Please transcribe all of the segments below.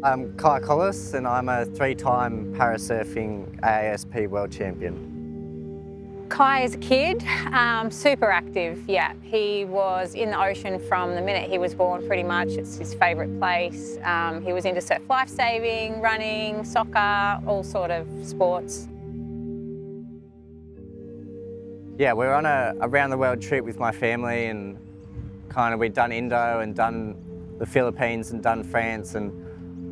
I'm Kai Collis and I'm a 3-time parasurfing AASP World Champion. Kai is a kid, super active, yeah. He was in the ocean from the minute he was born pretty much. It's his favourite place. He was into surf lifesaving, running, soccer, all sort of sports. Yeah, we're on a around the world trip with my family and we'd done Indo and done the Philippines and done France, and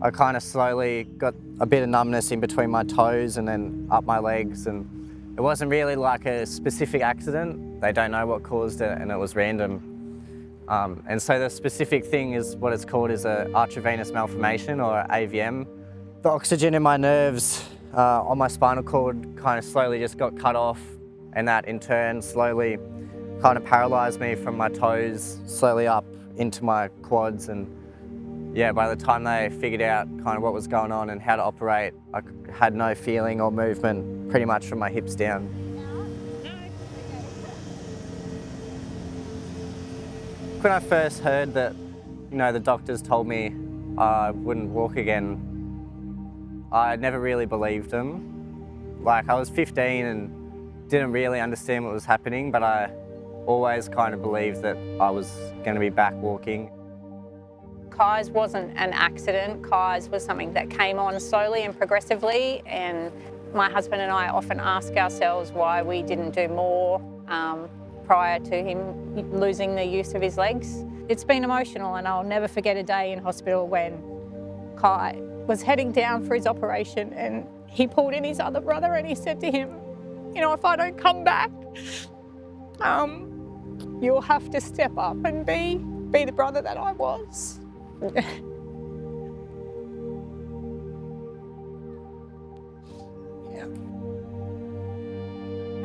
I kind of slowly got a bit of numbness in between my toes and then up my legs, and it wasn't really like a specific accident. They don't know what caused it and it was random. And so the specific thing is what it's called is a arteriovenous malformation, or AVM. The oxygen in my nerves on my spinal cord kind of slowly just got cut off, and that in turn slowly kind of paralysed me from my toes slowly up into my quads. And yeah, by the time they figured out kind of what was going on and how to operate, I had no feeling or movement pretty much from my hips down. When I first heard that, the doctors told me I wouldn't walk again, I never really believed them. Like, I was 15 and didn't really understand what was happening, but I always kind of believed that I was going to be back walking. Kai's wasn't an accident. Kai's was something that came on slowly and progressively, and my husband and I often ask ourselves why we didn't do more prior to him losing the use of his legs. It's been emotional, and I'll never forget a day in hospital when Kai was heading down for his operation and he pulled in his other brother and he said to him, if I don't come back, you'll have to step up and be the brother that I was. Yeah.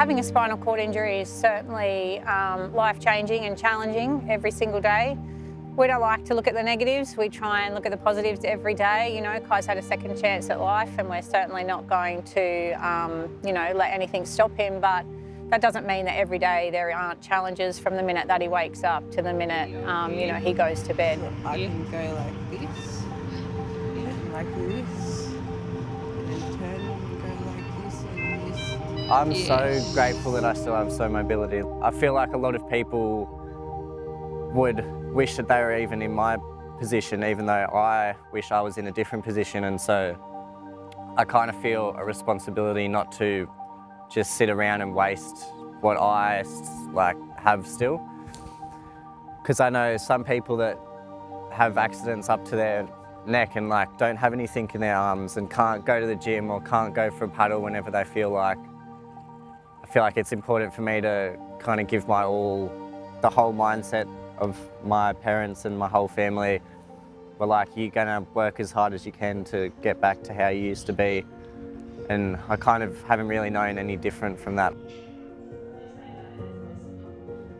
Having a spinal cord injury is certainly life-changing and challenging every single day. We don't like to look at the negatives. We try and look at the positives every day. Kai's had a second chance at life, and we're certainly not going to, let anything stop him. But that doesn't mean that every day there aren't challenges from the minute that he wakes up to the minute, he goes to bed. I can go like this, and like this, and then turn and go like this and this. I'm so grateful that I still have slow mobility. I feel like a lot of people would wish that they were even in my position, even though I wish I was in a different position, and so I kind of feel a responsibility not to just sit around and waste what I have still. Because I know some people that have accidents up to their neck and don't have anything in their arms and can't go to the gym or can't go for a paddle whenever they feel like. I feel like it's important for me to kind of give my all, the whole mindset of my parents and my whole family. We're you're gonna work as hard as you can to get back to how you used to be. And I kind of haven't really known any different from that.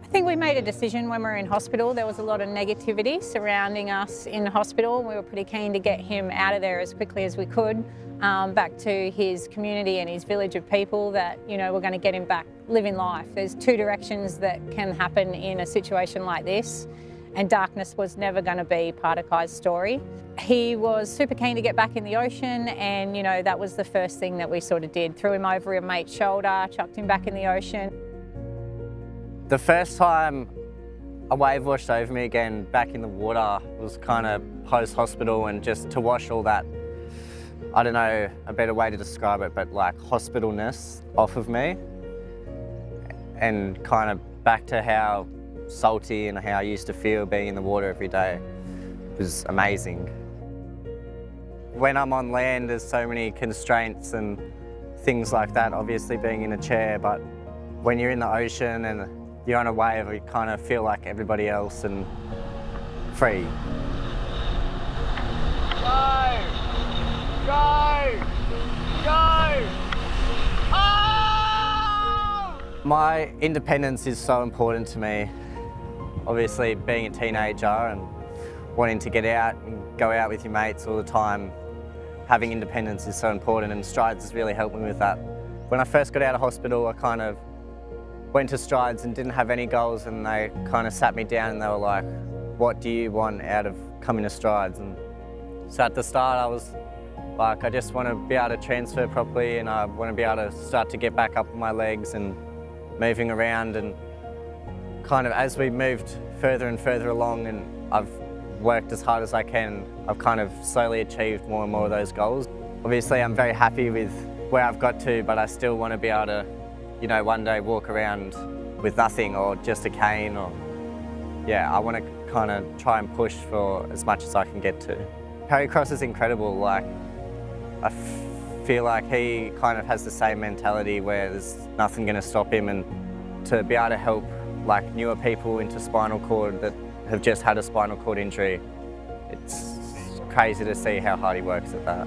I think we made a decision when we were in hospital. There was a lot of negativity surrounding us in hospital. We were pretty keen to get him out of there as quickly as we could, back to his community and his village of people that, we're going to get him back living life. There's two directions that can happen in a situation like this, and darkness was never going to be part of Kai's story. He was super keen to get back in the ocean, and that was the first thing that we sort of did. Threw him over a mate's shoulder, chucked him back in the ocean. The first time a wave washed over me again back in the water was kind of post-hospital, and just to wash all that, I don't know a better way to describe it, but hospitalness off of me, and kind of back to how salty and how I used to feel being in the water every day. It was amazing. When I'm on land, there's so many constraints and things like that, obviously being in a chair, but when you're in the ocean and you're on a wave, you kind of feel like everybody else and free. Go! Go! Go! Oh! My independence is so important to me. Obviously, being a teenager and wanting to get out and go out with your mates all the time, having independence is so important, and Strides has really helped me with that. When I first got out of hospital, I kind of went to Strides and didn't have any goals, and they kind of sat me down and they were like, what do you want out of coming to Strides? And So at the start I was like, I just want to be able to transfer properly and I want to be able to start to get back up on my legs and moving around, and kind of as we moved further and further along and I've worked as hard as I can, I've kind of slowly achieved more and more of those goals. Obviously I'm very happy with where I've got to, but I still want to be able to, you know, one day walk around with nothing or just a cane, or yeah, I want to kind of try and push for as much as I can get to. Perry Cross is incredible. Like, I feel like he kind of has the same mentality where there's nothing going to stop him, and to be able to help like newer people into spinal cord that have just had a spinal cord injury, it's crazy to see how hard he works at that.